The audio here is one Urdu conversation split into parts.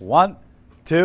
1 2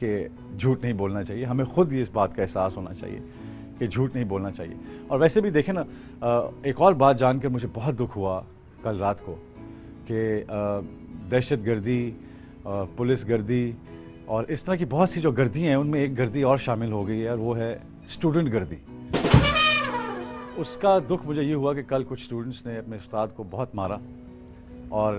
کہ جھوٹ نہیں بولنا چاہیے. ہمیں خود ہی اس بات کا احساس ہونا چاہیے کہ جھوٹ نہیں بولنا چاہیے. اور ویسے بھی دیکھیں نا, ایک اور بات جان کر مجھے بہت دکھ ہوا کل رات کو کہ دہشت گردی, پولیس گردی اور اس طرح کی بہت سی جو گردیاں ہیں ان میں ایک گردی اور شامل ہو گئی ہے, اور وہ ہے اسٹوڈنٹ گردی. اس کا دکھ مجھے یہ ہوا کہ کل کچھ اسٹوڈنٹس نے اپنے استاد کو بہت مارا, اور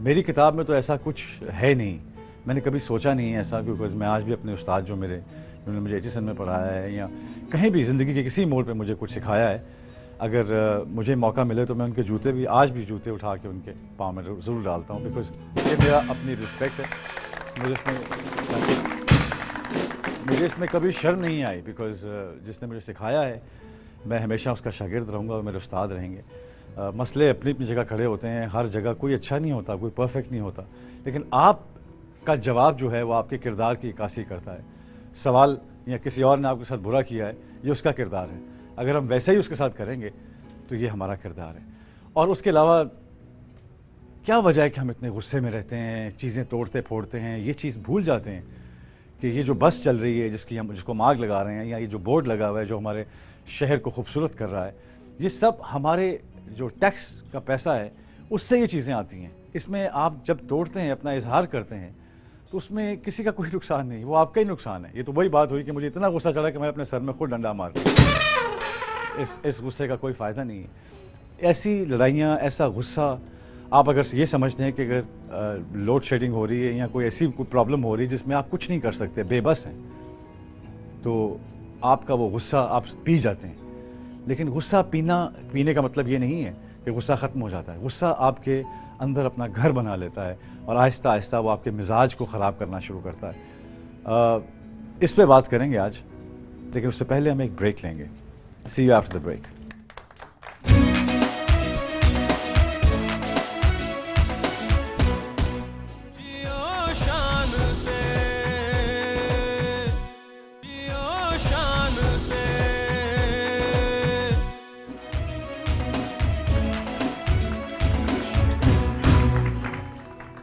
میری کتاب میں تو ایسا کچھ ہے نہیں, میں نے کبھی سوچا نہیں ہے ایسا, کیونکہ میں آج بھی اپنے استاد جو انہوں نے مجھے ایچ میں پڑھایا ہے یا کہیں بھی زندگی کے کسی موڑ پہ مجھے کچھ سکھایا ہے, اگر مجھے موقع ملے تو میں ان کے جوتے بھی, آج بھی جوتے اٹھا کے ان کے پاؤں میں ضرور ڈالتا ہوں, بیکاز یہ میرا اپنی رسپیکٹ ہے. مجھے اس میں کبھی شرم نہیں آئی, بیکاز جس نے مجھے سکھایا ہے میں ہمیشہ اس کا شاگرد رہوں گا, اور میرے استاد رہیں گے. مسئلے اپنی اپنی جگہ کھڑے ہوتے ہیں, ہر جگہ کوئی اچھا نہیں ہوتا, کوئی پرفیکٹ نہیں ہوتا, لیکن آپ کا جواب جو ہے وہ آپ کے کردار کی عکاسی کرتا ہے. سوال یا کسی اور نے آپ کے ساتھ برا کیا ہے, یہ اس کا کردار ہے, اگر ہم ویسے ہی اس کے ساتھ کریں گے تو یہ ہمارا کردار ہے. اور اس کے علاوہ کیا وجہ ہے کہ ہم اتنے غصے میں رہتے ہیں, چیزیں توڑتے پھوڑتے ہیں, یہ چیز بھول جاتے ہیں کہ یہ جو بس چل رہی ہے جس کو ہم آگ لگا رہے ہیں, یا یہ جو بورڈ لگا ہوا ہے جو ہمارے شہر کو خوبصورت کر رہا ہے, یہ سب ہمارے جو ٹیکس کا پیسہ ہے اس سے یہ چیزیں آتی ہیں. اس میں آپ جب توڑتے ہیں, اپنا اظہار کرتے ہیں, تو اس میں کسی کا کوئی نقصان نہیں, وہ آپ کا ہی نقصان ہے. یہ تو وہی بات ہوئی کہ مجھے اتنا غصہ چڑھا کہ میں اپنے سر میں خود ڈنڈا مار دیا. اس غصے کا کوئی فائدہ نہیں ہے. ایسی لڑائیاں, ایسا غصہ, آپ اگر یہ سمجھتے ہیں کہ اگر لوڈ شیڈنگ ہو رہی ہے یا کوئی ایسی کوئی پرابلم ہو رہی ہے جس میں آپ کچھ نہیں کر سکتے, بے بس ہیں, تو آپ کا وہ غصہ آپ پی جاتے ہیں. لیکن غصہ پینے کا مطلب یہ نہیں ہے کہ غصہ ختم ہو جاتا ہے. غصہ آپ کے اندر اپنا گھر بنا لیتا ہے, اور آہستہ آہستہ وہ آپ کے مزاج کو خراب کرنا شروع کرتا ہے. اس پہ بات کریں گے آج, لیکن اس سے پہلے ہم ایک بریک لیں گے. See you after the break.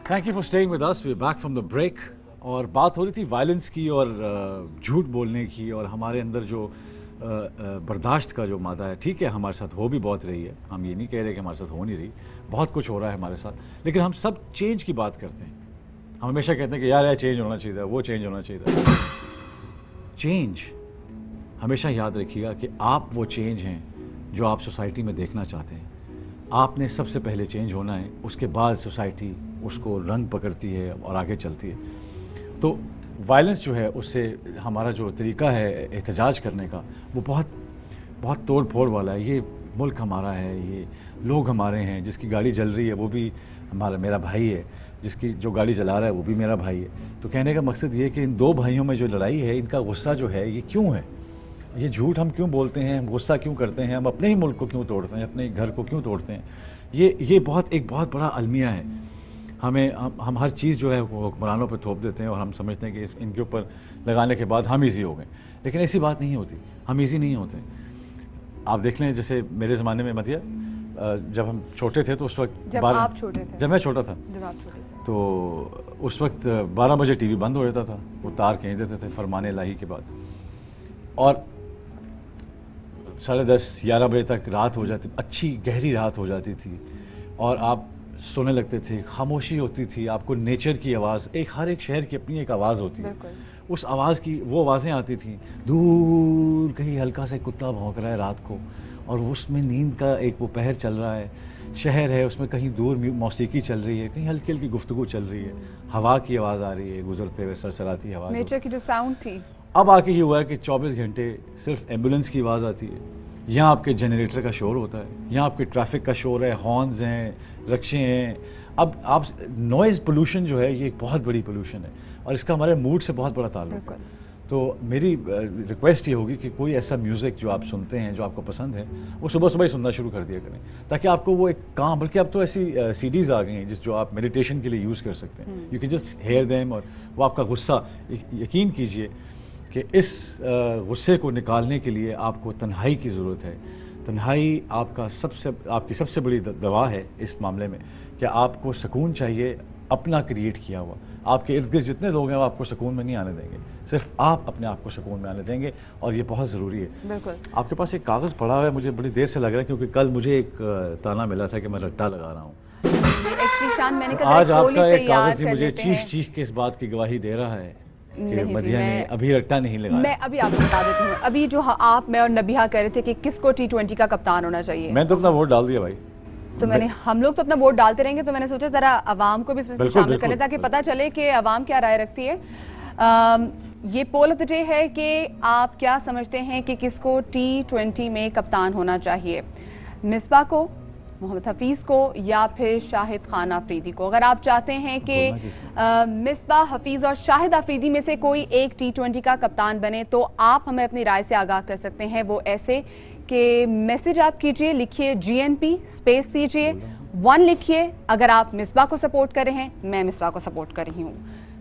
Thank you for staying with us. We are back from the break. اور بات ہو رہی تھی وائلنس کی اور جھوٹ بولنے کی, اور ہمارے اندر جو برداشت کا جو مادہ ہے. ٹھیک ہے, ہمارے ساتھ ہو بھی بہت رہی ہے, ہم یہ نہیں کہہ رہے کہ ہمارے ساتھ ہو نہیں رہی, بہت کچھ ہو رہا ہے ہمارے ساتھ, لیکن ہم سب چینج کی بات کرتے ہیں. ہم ہمیشہ کہتے ہیں کہ یار چینج ہونا چاہیے تھا, وہ چینج ہونا چاہیے تھا. چینج ہمیشہ یاد رکھیے گا کہ آپ وہ چینج ہیں جو آپ سوسائٹی میں دیکھنا چاہتے ہیں. آپ نے سب سے پہلے چینج ہونا ہے, اس کے بعد سوسائٹی اس کو رنگ پکڑتی ہے اور آگے چلتی ہے. تو وائلنس جو ہے اس سے ہمارا جو طریقہ ہے احتجاج کرنے کا وہ بہت توڑ پھوڑ والا ہے. یہ ملک ہمارا ہے, یہ لوگ ہمارے ہیں, جس کی گاڑی جل رہی ہے وہ بھی میرا بھائی ہے, جس کی جو گاڑی چلا رہا ہے وہ بھی میرا بھائی ہے. تو کہنے کا مقصد یہ کہ ان دو بھائیوں میں جو لڑائی ہے, ان کا غصہ جو ہے یہ کیوں ہے, یہ جھوٹ ہم کیوں بولتے ہیں, ہم غصہ کیوں کرتے ہیں, ہم اپنے ہی ملک کو کیوں توڑتے ہیں, اپنے گھر کو کیوں توڑتے ہیں. یہ ایک بہت بڑا المیہ ہے. ہم ہر چیز جو ہے وہ حکمرانوں پہ تھوپ دیتے ہیں, اور ہم سمجھتے ہیں کہ ان کے اوپر لگانے کے بعد ہم ایزی ہو گئے, لیکن ایسی بات نہیں ہوتی. ہم ایزی نہیں ہوتے. آپ دیکھ لیں, جیسے میرے زمانے میں مدیہ, جب ہم چھوٹے تھے تو اس وقت جب میں چھوٹا تھا تو اس وقت 12 بجے ٹی وی بند ہو جاتا تھا, وہ تار کھینچ دیتے تھے فرمان الہی کے بعد, اور 10:30 11 بجے تک رات ہو جاتی, اچھی گہری رات ہو جاتی تھی, اور آپ سونے لگتے تھے. خاموشی ہوتی تھی, آپ کو نیچر کی آواز, ہر ایک شہر کی اپنی ایک آواز ہوتی ہے. اس آواز کی وہ آوازیں آتی تھیں, دور کہیں ہلکا سے کتا بھونک رہا ہے رات کو, اور اس میں نیند کا ایک وہ پہر چل رہا ہے. شہر ہے, اس میں کہیں دور موسیقی چل رہی ہے, کہیں ہلکی ہلکی گفتگو چل رہی ہے, ہوا کی آواز آ رہی ہے, گزرتے ہوئے سرسراتی ہوا, نیچر کی جو ساؤنڈ تھی. اب آ کے یہ ہوا ہے کہ 24 گھنٹے صرف ایمبولینس کی آواز آتی ہے, یہاں آپ کے جنریٹر کا شور ہوتا ہے, یہاں آپ کے ٹریفک کا شور ہے, ہارنز ہیں, رکشے ہیں. اب آپ نوائز پولوشن جو ہے یہ ایک بہت بڑی پولوشن ہے, اور اس کا ہمارے موڈ سے بہت بڑا تعلق ہے. تو میری ریکویسٹ یہ ہوگی کہ کوئی ایسا میوزک جو آپ سنتے ہیں, جو آپ کو پسند ہے, وہ صبح ہی سننا شروع کر دیا کریں, تاکہ آپ کو وہ ایک کام, بلکہ اب تو ایسی CDs آ گئی ہیں جو آپ میڈیٹیشن کے لیے یوز کر سکتے ہیں. You can just hear them, اور وہ آپ کا غصہ, یقین کیجئے کہ اس غصے کو نکالنے کے لیے آپ کو تنہائی کی ضرورت ہے. تنہائی آپ کی سب سے بڑی دوا ہے اس معاملے میں, کہ آپ کو سکون چاہیے اپنا کریٹ کیا ہوا. آپ کے ارد گرد جتنے لوگ ہیں وہ آپ کو سکون میں نہیں آنے دیں گے, صرف آپ اپنے آپ کو سکون میں آنے دیں گے, اور یہ بہت ضروری ہے. بالکل. آپ کے پاس ایک کاغذ پڑا ہوا ہے, مجھے بڑی دیر سے لگ رہا ہے کیونکہ کل مجھے ایک تانا ملا تھا کہ میں رٹا لگا رہا ہوں. آج آپ کا ایک کاغذ ہی مجھے چیخ چیخ کے اس بات کی گواہی دے رہا ہے کہ مدیحہ نے ابھی رٹا نہیں لگایا. میں ابھی آپ کو بتا دیتی ہوں, ابھی جو آپ میں اور نبیہہ کہہ رہے تھے کہ کس کو T20 کا کپتان ہونا چاہیے, میں تو اپنا ووٹ ڈال دیا بھائی. تو میں نے, ہم لوگ تو اپنا ووٹ ڈالتے رہیں گے, تو میں نے سوچا ذرا عوام کو بھی اس میں شامل کر لیں تاکہ پتہ چلے کہ عوام کیا رائے رکھتی ہے. یہ پول آف دی ڈے ہے کہ آپ کیا سمجھتے ہیں کہ کس کو T20 میں کپتان ہونا چاہیے, مصباح کو, محمد حفیظ کو, یا پھر شاہد خان آفریدی کو. اگر آپ چاہتے ہیں کہ مصباح, حفیظ اور شاہد آفریدی میں سے کوئی ایک T20 کا کپتان بنے تو آپ ہمیں اپنی رائے سے آگاہ کر سکتے ہیں. وہ ایسے کہ میسج آپ کیجئے, لکھیے GNP اسپیس دیجئے 1 لکھیے اگر آپ مصباح کو سپورٹ کر رہے ہیں, میں مصباح کو سپورٹ کر رہی ہوں.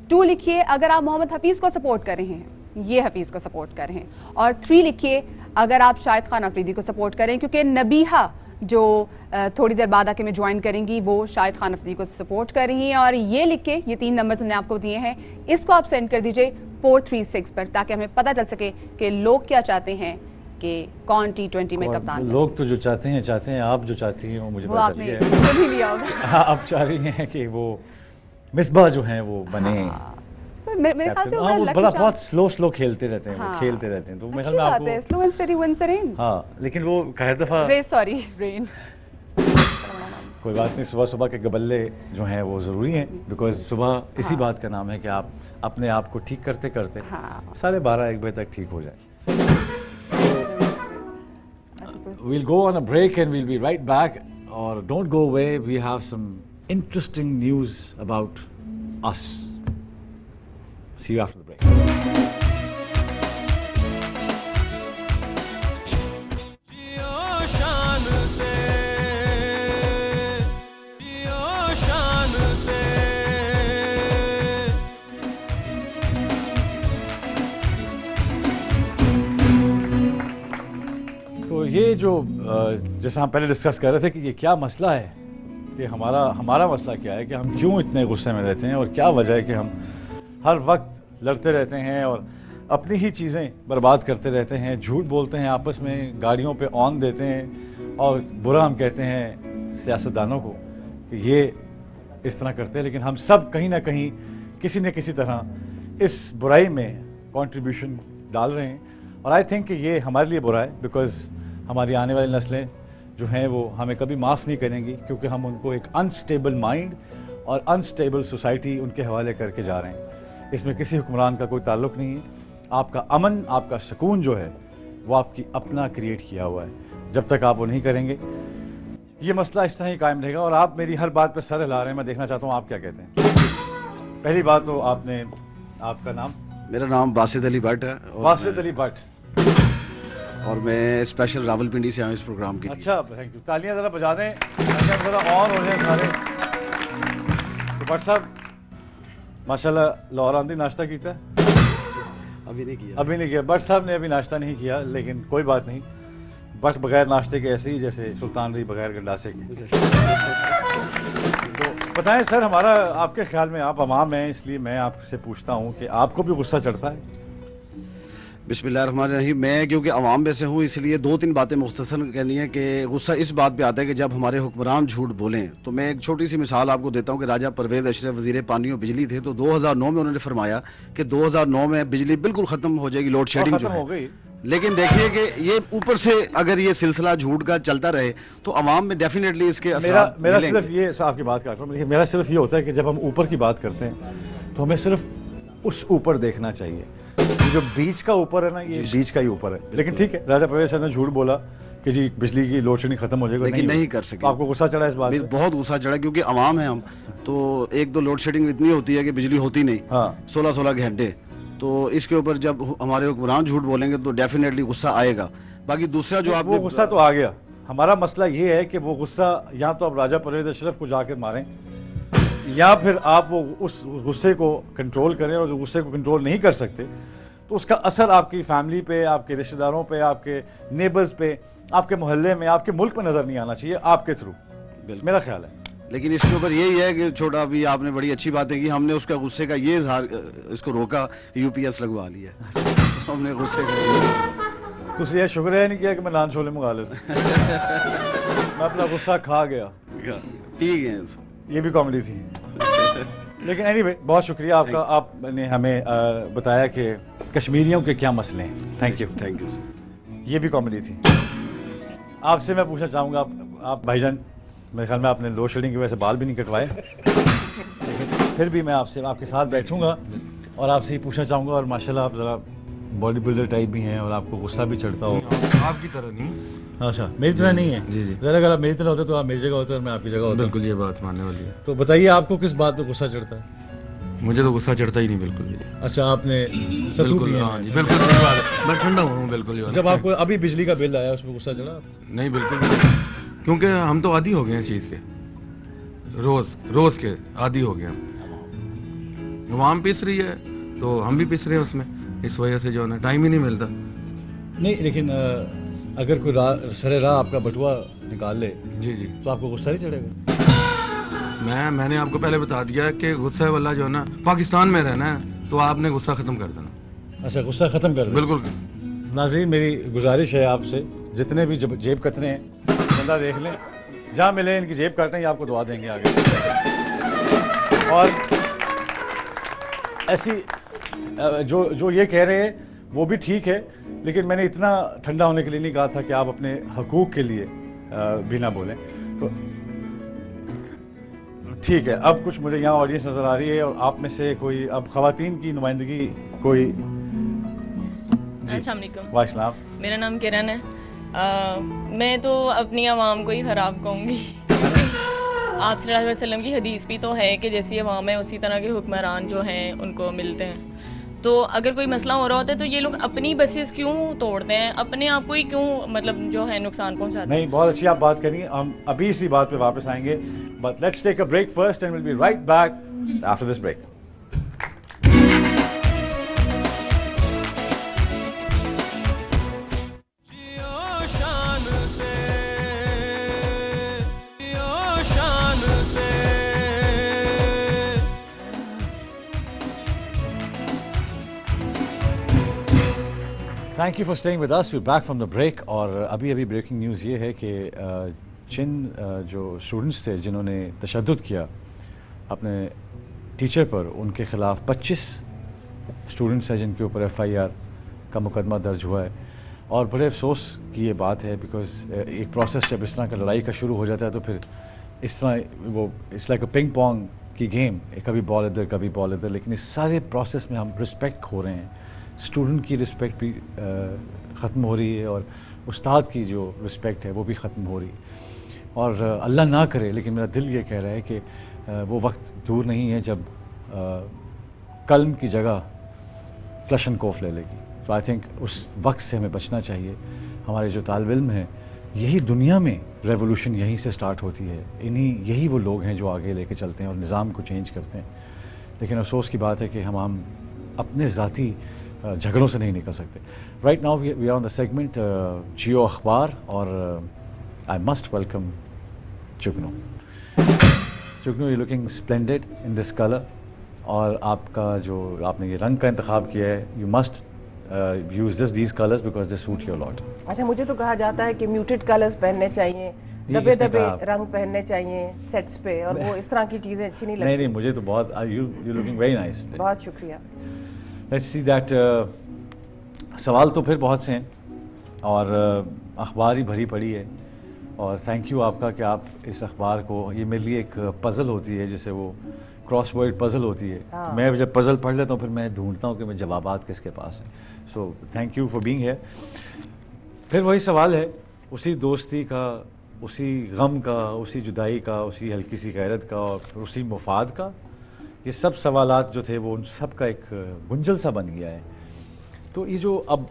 2 لکھیے اگر آپ محمد حفیظ کو سپورٹ کر رہے ہیں, یہ حفیظ کو سپورٹ کر رہے ہیں. اور 3 لکھیے اگر آپ شاہد خان آفریدی کو سپورٹ کریں, کیونکہ نبیہہ جو تھوڑی دیر بعد آ کے میں جوائن کریں گی وہ شاہد خان آفریدی کو سپورٹ کر رہی ہیں. اور یہ لکھ کے, یہ 3 نمبر ہم نے آپ کو دیے ہیں, اس کو آپ سینڈ کر دیجئے 436 پر, تاکہ ہمیں پتہ چل سکے کہ لوگ کیا چاہتے ہیں کہ کون T20 میں کپتان بنے. لوگ تو جو چاہتے ہیں, آپ جو چاہتی ہیں وہ مجھے وہ پتہ آپ چل نے گیا سن ہی لیا ہوگا. ہاں, آپ چاہ رہی ہیں کہ وہ مصباح جو ہیں وہ بنے. میرے خیال سے وہ بہت سلو کھیلتے رہتے ہیں, وہ کھیلتے رہتے ہیں, تو میرے خیال میں آپ کو slow and steady wins the race. ہاں, لیکن وہ ہر دفعہ رین. کوئی بات نہیں, صبح کے گبلے جو ہیں وہ ضروری ہیں, بیکاز صبح اسی بات کا نام ہے کہ آپ اپنے آپ کو ٹھیک کرتے کرتے 12:30-1 بجے تک ٹھیک ہو جائیں. We'll go on a break and we'll be right back. Or don't go away, we have some interesting news about us. See you after the break. یہ جو جیسا ہم پہلے ڈسکس کر رہے تھے کہ یہ کیا مسئلہ ہے, کہ ہمارا مسئلہ کیا ہے, کہ ہم کیوں اتنے غصے میں رہتے ہیں, اور کیا وجہ ہے کہ ہم ہر وقت لڑتے رہتے ہیں اور اپنی ہی چیزیں برباد کرتے رہتے ہیں, جھوٹ بولتے ہیں آپس میں, گاڑیوں پہ آن دیتے ہیں, اور برا ہم کہتے ہیں سیاستدانوں کو کہ یہ اس طرح کرتے ہیں. لیکن ہم سب کہیں نہ کہیں کسی نہ کسی طرح اس برائی میں کنٹریبیوشن ڈال رہے ہیں, اور آئی تھنک کہ یہ ہمارے لیے برا ہے, بیکاز ہماری آنے والی نسلیں جو ہیں وہ ہمیں کبھی معاف نہیں کریں گی, کیونکہ ہم ان کو ایک انسٹیبل مائنڈ اور انسٹیبل سوسائٹی ان کے حوالے کر کے جا رہے ہیں. اس میں کسی حکمران کا کوئی تعلق نہیں ہے. آپ کا امن, آپ کا سکون جو ہے وہ آپ کی اپنا کریٹ کیا ہوا ہے. جب تک آپ وہ نہیں کریں گے یہ مسئلہ اس طرح ہی قائم رہے گا. اور آپ میری ہر بات پہ سر ہلا رہے ہیں, میں دیکھنا چاہتا ہوں آپ کیا کہتے ہیں. پہلی بات تو آپ کا نام؟ میرا نام باسط علی بٹ ہے. باسط علی بٹ. اور میں اسپیشل راولپنڈی سے آیا ہوں اس پروگرام کے لیے. اچھا, تھینک یو. تالیاں ذرا بجا دیں, ذرا آن ہو جائیں سارے. تو بٹ صاحب ماشاءاللہ لاہور آمدی ناشتہ کیتا ہے؟ ابھی نہیں کیا. بٹ صاحب نے ابھی ناشتہ نہیں کیا, لیکن کوئی بات نہیں. بٹ بغیر ناشتے کے ایسے ہی جیسے سلطان رہی بغیر گنڈاسے کی. تو بتائیں سر, ہمارا آپ کے خیال میں, آپ عوام ہیں اس لیے میں آپ سے پوچھتا ہوں کہ آپ کو بھی غصہ چڑھتا ہے؟ بسم اللہ الرحمن الرحیم. میں کیونکہ عوام میں سے ہوں اس لیے 2-3 باتیں مختصر کرنی ہے. کہ غصہ اس بات پہ آتا ہے کہ جب ہمارے حکمران جھوٹ بولیں. تو میں ایک چھوٹی سی مثال آپ کو دیتا ہوں کہ راجہ پرویز اشرف وزیر پانی و بجلی تھے, تو 2009 میں انہوں نے فرمایا کہ 2009 میں بجلی بالکل ختم ہو جائے گی, لوڈ شیڈنگ جو ہے. لیکن دیکھیے کہ یہ اوپر سے اگر یہ سلسلہ جھوٹ کا چلتا رہے تو عوام میں ڈیفینیٹلی اس کے اثرات میرا صرف یہ, آپ کی بات کر رہا ہوں, میرا صرف یہ ہوتا ہے کہ جب ہم اوپر کی بات کرتے ہیں تو ہمیں صرف اس اوپر دیکھنا چاہیے. جو بیچ کا اوپر ہے نا, یہ بیچ کا ہی اوپر ہے. لیکن ٹھیک ہے, راجہ پرویز صاحب نے جھوٹ بولا کہ جی بجلی کی لوڈ شیڈنگ ختم ہو جائے گا, لیکن نہیں کر سکے. آپ کو غصہ چڑھا اس بات؟ بہت غصہ چڑھا, کیونکہ عوام ہیں ہم. تو 1-2 لوڈ شیڈنگ اتنی ہوتی ہے کہ بجلی ہوتی نہیں 16 گھنٹے. تو اس کے اوپر جب ہمارے حکمران جھوٹ بولیں گے تو ڈیفینیٹلی غصہ آئے گا. باقی دوسرا جو آپ, وہ غصہ تو آ گیا. ہمارا مسئلہ یہ ہے کہ وہ غصہ یا تو آپ راجہ پرویز اشرف کو جا کے ماریں, یا پھر آپ وہ اس غصے کو کنٹرول کریں, اور جو غصے کو کنٹرول نہیں کر سکتے تو اس کا اثر آپ کی فیملی پہ, آپ کے رشتہ داروں پہ, آپ کے نیبرز پہ, آپ کے محلے میں, آپ کے ملک میں نظر نہیں آنا چاہیے آپ کے تھرو, میرا خیال ہے. لیکن اس کے اوپر یہی ہے کہ چھوٹا ابھی آپ نے بڑی اچھی باتیں کی, ہم نے اس کا غصے کا یہ اظہار اس کو روکا, یو پی ایس لگوا لیا ہم نے غصے کا. تو یہ شکر ہے نہیں کیا کہ میں نان چھولے منگا لیتا, میں اپنا غصہ کھا گیا, پی گئے. یہ بھی کامیڈی تھی. لیکن اینی وے بہت شکریہ آپ کا, آپ نے ہمیں بتایا کہ کشمیریوں کے کیا مسئلے ہیں. Thank you. Thank you sir. یہ بھی کامیڈی تھی. آپ سے میں پوچھنا چاہوں گا, آپ بھائی جان میرے خیال میں آپ نے لوڈ شیڈنگ کی وجہ سے بال بھی نہیں کٹوائے, لیکن پھر بھی میں آپ سے آپ کے ساتھ بیٹھوں گا اور آپ سے یہ پوچھنا چاہوں گا, اور ماشاءاللہ آپ ذرا باڈی بلڈر ٹائپ بھی ہیں اور آپ کو غصہ بھی چڑھتا ہو. آپ کی طرح نہیں. اچھا میری طرح نہیں ہے. جی جی. ذرا اگر آپ میری طرح ہوتے تو آپ میری جگہ ہوتے اور میں آپ کی جگہ ہوتا. بالکل یہ بات ماننے والی ہے. تو بتائیے آپ کو کس بات پہ غصہ چڑھتا ہے؟ مجھے تو غصہ چڑھتا ہی نہیں بالکل بھی. اچھا آپ نے بالکل, ہاں جی بالکل صحیح بات ہے, میں ٹھنڈا ہوں بالکل. جب آپ کو ابھی بجلی کا بل آیا اس پہ غصہ چڑھا؟ نہیں بالکل بھی, کیونکہ ہم تو عادی ہو گئے ہیں اس چیز کے, روز کے عادی ہو گئے ہم. عوام پیس رہی ہے تو ہم بھی پیس رہے ہیں اس میں, اس وجہ سے جو ہے نا ٹائم ہی نہیں ملتا. نہیں لیکن اگر کوئی سرے راہ آپ کا بٹوا نکال لے جی جی تو آپ کو غصہ نہیں چڑھے گا؟ میں نے آپ کو پہلے بتا دیا کہ غصہ والا جو ہے نا پاکستان میں رہنا ہے تو آپ نے غصہ ختم کر دینا. اچھا غصہ ختم کر دیں. بالکل. ناظرین میری گزارش ہے آپ سے, جتنے بھی جیب کتنے ہیں بندہ دیکھ لیں, جہاں ملے ان کی جیب کاٹیں, یہ آپ کو دعا دیں گے آگے. اور ایسی جو یہ کہہ رہے ہیں وہ بھی ٹھیک ہے, لیکن میں نے اتنا ٹھنڈا ہونے کے لیے نہیں کہا تھا کہ آپ اپنے حقوق کے لیے بھی نہ بولیں. تو ٹھیک ہے, اب کچھ مجھے یہاں آڈینس نظر آ رہی ہے, اور آپ میں سے کوئی اب خواتین کی نمائندگی کوئی. السلام علیکم. وعلیکم السلام. میرا نام کرن ہے. میں تو اپنی عوام کو ہی خراب کہوں گی. آپ صلی اللہ علیہ وسلم کی حدیث بھی تو ہے کہ جیسی عوام ہے اسی طرح کے حکمران جو ہیں ان کو ملتے ہیں. تو اگر کوئی مسئلہ ہو رہا ہوتا ہے تو یہ لوگ اپنی بسیز کیوں توڑتے ہیں, اپنے آپ کو ہی کیوں مطلب جو ہے نقصان پہنچاتے ہیں. نہیں بہت اچھی آپ بات کریں گے, ہم ابھی اسی بات پہ واپس آئیں گے, but let's take a break first and will be right back after this break. Thank you for staying with us. We back from the break. اور ابھی بریکنگ نیوز یہ ہے کہ جن جو اسٹوڈنٹس تھے جنہوں نے تشدد کیا اپنے ٹیچر پر, ان کے خلاف 25 اسٹوڈنٹس ہیں جن کے اوپر FIR کا مقدمہ درج ہوا ہے. اور بڑے افسوس کی یہ بات ہے, بیکاز ایک پروسیس جب اس طرح کا لڑائی کا شروع ہو جاتا ہے تو پھر اس طرح وہ it's like a ping pong کی گیم, کبھی بال ادھر کبھی بال ادھر. لیکن اس سارے پروسیس میں ہم رسپیکٹ کھو رہے ہیں, اسٹوڈنٹ کی رسپیکٹ بھی ختم ہو رہی ہے, اور استاد کی جو رسپیکٹ ہے وہ بھی ختم ہو رہی ہے. اور اللہ نہ کرے, لیکن میرا دل یہ کہہ رہا ہے کہ وہ وقت دور نہیں ہے جب قلم کی جگہ کلشن کوف لے لے گی. تو آئی تھنک اس وقت سے ہمیں بچنا چاہیے. ہمارے جو طالب علم ہیں, یہی دنیا میں ریولوشن یہیں سے سٹارٹ ہوتی ہے, یہی وہ لوگ ہیں جو آگے لے کے چلتے ہیں اور نظام کو چینج کرتے ہیں. لیکن افسوس کی بات ہے کہ ہم اپنے ذاتی جھگڑوں سے نہیں نکل سکتے. Right now we are on the segment Geo Akhbar, اور I must welcome Chignu. Chignu you looking splendid in this colour, اور آپ کا جو آپ نے یہ رنگ کا انتخاب کیا ہے, you must use these colours because they suit your lot. اچھا مجھے تو کہا جاتا ہے کہ میوٹڈ کلرز پہننے چاہیے, دبے رنگ پہننے چاہیے سیٹس پہ, اور وہ اس طرح کی چیزیں اچھی نہیں لگتی. نہیں مجھے تو بہت یو لکنگ ویری نائس. بہت شکریہ. Let's see that. سوال تو پھر بہت سے ہیں اور اخبار ہی بھری پڑی ہے, اور تھینک یو آپ کا کہ آپ اس اخبار کو, یہ میرے لیے ایک پزل ہوتی ہے جسے وہ کراس ورڈ پزل ہوتی ہے. میں جب پزل پڑھ لیتا ہوں پھر میں ڈھونڈتا ہوں کہ میں جوابات کس کے پاس ہیں. So thank you for being here. پھر وہی سوال ہے, اسی دوستی کا, اسی غم کا, اسی جدائی کا, اسی ہلکی سی غیرت کا, اور اسی مفاد کا. یہ سب سوالات جو تھے وہ ان سب کا ایک گنجل سا بن گیا ہے. تو یہ جو اب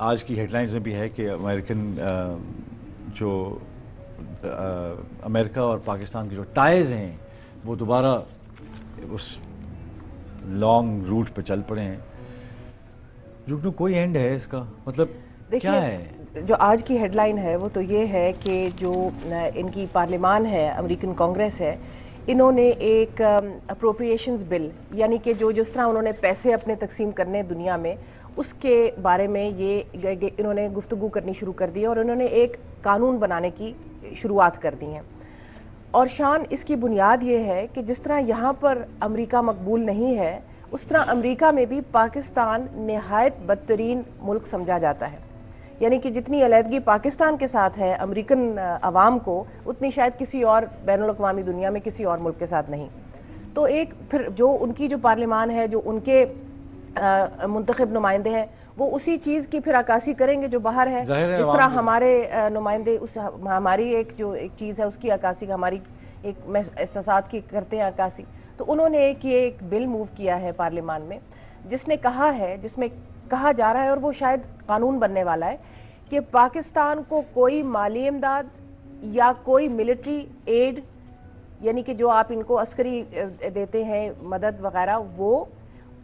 آج کی ہیڈ لائنز میں بھی ہے کہ امریکہ اور پاکستان کے جو ٹائز ہیں وہ دوبارہ اس لانگ روٹ پہ چل پڑے ہیں. جو کوئی اینڈ ہے اس کا, مطلب کیا ہے؟ جو آج کی ہیڈ لائن ہے وہ تو یہ ہے کہ جو ان کی پارلیمان ہے, امریکن کانگریس ہے, انہوں نے ایک اپروپریشنز بل یعنی کہ جس طرح انہوں نے پیسے اپنے تقسیم کرنے دنیا میں اس کے بارے میں یہ انہوں نے گفتگو کرنی شروع کر دی اور انہوں نے ایک قانون بنانے کی شروعات کر دی ہیں. اور شان اس کی بنیاد یہ ہے کہ جس طرح یہاں پر امریکہ مقبول نہیں ہے اس طرح امریکہ میں بھی پاکستان نہایت بدترین ملک سمجھا جاتا ہے. یعنی کہ جتنی علیحدگی پاکستان کے ساتھ ہے امریکن عوام کو اتنی شاید کسی اور بین الاقوامی دنیا میں کسی اور ملک کے ساتھ نہیں. تو ایک پھر جو ان کی جو پارلیمان ہے جو ان کے منتخب نمائندے ہیں وہ اسی چیز کی پھر عکاسی کریں گے جو باہر ہے. جس طرح ہمارے نمائندے ہماری ایک جو ایک چیز ہے اس کی عکاسی ہماری ایک احساسات کی کرتے ہیں عکاسی. تو انہوں نے ایک بل موو کیا ہے پارلیمان میں جس نے کہا ہے جس میں کہا جا رہا ہے اور وہ شاید قانون بننے والا ہے کہ پاکستان کو کوئی مالی امداد یا کوئی ملٹری ایڈ یعنی کہ جو آپ ان کو عسکری دیتے ہیں مدد وغیرہ وہ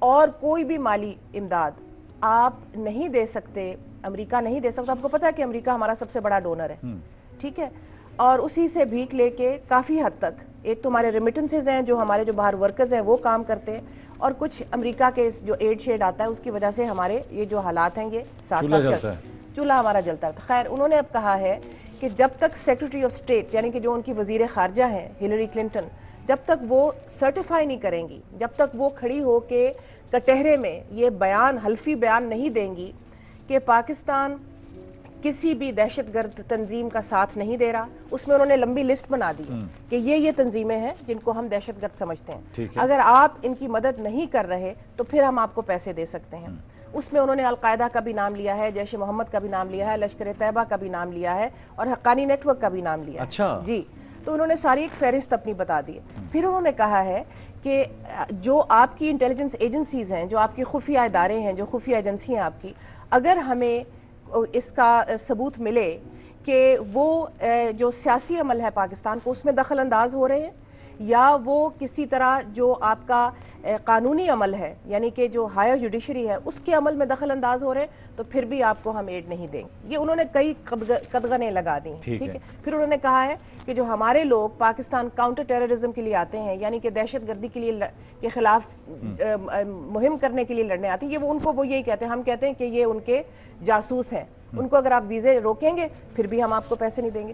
اور کوئی بھی مالی امداد آپ نہیں دے سکتے. امریکہ نہیں دے سکتا. آپ کو پتا ہے کہ امریکہ ہمارا سب سے بڑا ڈونر ہے. ٹھیک ہے. اور اسی سے بھیک لے کے کافی حد تک ایک تو ہمارے ریمیٹنسز ہیں جو ہمارے جو باہر ورکرز ہیں وہ کام کرتے ہیں اور کچھ امریکہ کے جو ایڈ شیڈ آتا ہے اس کی وجہ سے ہمارے یہ جو حالات ہیں یہ ساتھ ساتھ چولہا ہمارا جلتا ہے. خیر انہوں نے اب کہا ہے کہ جب تک سیکرٹری آف اسٹیٹ یعنی کہ جو ان کی وزیر خارجہ ہیں ہلری کلنٹن جب تک وہ سرٹیفائی نہیں کریں گی جب تک وہ کھڑی ہو کے کٹہرے میں یہ بیان حلفی بیان نہیں دیں گی کہ پاکستان کسی بھی دہشت گرد تنظیم کا ساتھ نہیں دے رہا. اس میں انہوں نے لمبی لسٹ بنا دی کہ یہ تنظیمیں ہیں جن کو ہم دہشت گرد سمجھتے ہیں. اگر آپ ان کی مدد نہیں کر رہے تو پھر ہم آپ کو پیسے دے سکتے ہیں. اس میں انہوں نے القاعدہ کا بھی نام لیا ہے جیش محمد کا بھی نام لیا ہے لشکر طیبہ کا بھی نام لیا ہے اور حقانی نیٹ ورک کا بھی نام لیا ہے. اچھا جی. تو انہوں نے ساری ایک فہرست اپنی بتا دی ہے. پھر انہوں نے کہا ہے کہ جو آپ کی انٹیلیجنس ایجنسیز ہیں جو آپ کی خفیہ ادارے ہیں جو خفیہ ایجنسی ہیں آپ کی اگر ہمیں اس کا ثبوت ملے کہ وہ جو سیاسی عمل ہے پاکستان کو اس میں دخل انداز ہو رہے ہیں یا وہ کسی طرح جو آپ کا قانونی عمل ہے یعنی کہ جو ہائر جوڈیشری ہے اس کے عمل میں دخل انداز ہو رہے ہیں تو پھر بھی آپ کو ہم ایڈ نہیں دیں گے. یہ انہوں نے کئی قدغنیں لگا دی. ٹھیک ہے. پھر انہوں نے کہا ہے کہ جو ہمارے لوگ پاکستان کاؤنٹر ٹیررزم کے لیے آتے ہیں یعنی کہ دہشت گردی کے خلاف مہم کرنے کے لیے لڑنے آتے ہیں یہ وہ یہی کہتے ہیں. ہم کہتے ہیں کہ یہ ان کے جاسوس ہیں. ان کو اگر آپ ویزے روکیں گے پھر بھی ہم آپ کو پیسے نہیں دیں گے.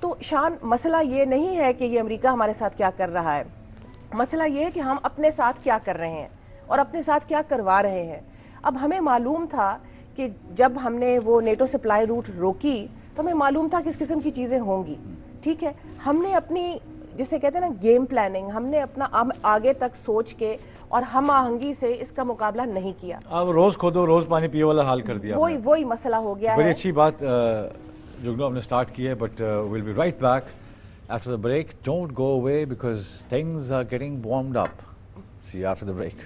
تو شان مسئلہ یہ نہیں ہے کہ یہ امریکہ ہمارے ساتھ کیا کر رہا ہے. مسئلہ یہ ہے کہ ہم اپنے ساتھ کیا کر رہے ہیں اور اپنے ساتھ کیا کروا رہے ہیں. اب ہمیں معلوم تھا کہ جب ہم نے وہ نیٹو سپلائی روٹ روکی تو ہمیں معلوم تھا کہ اس قسم کی چیزیں ہوں گی. ٹھیک ہے. ہم نے اپنی جسے کہتے ہیں نا گیم پلاننگ ہم نے اپنا آگے تک سوچ کے اور ہم آہنگی سے اس کا مقابلہ نہیں کیا. اب روز کھودو روز پانی پیو والا حال کر دیا. وہی مسئلہ ہو گیا ہے. بڑی اچھی بات جگنو ہم نے سٹارٹ کی ہے but we'll be right back after the break. Don't go away because things are getting warmed up. See you after the break.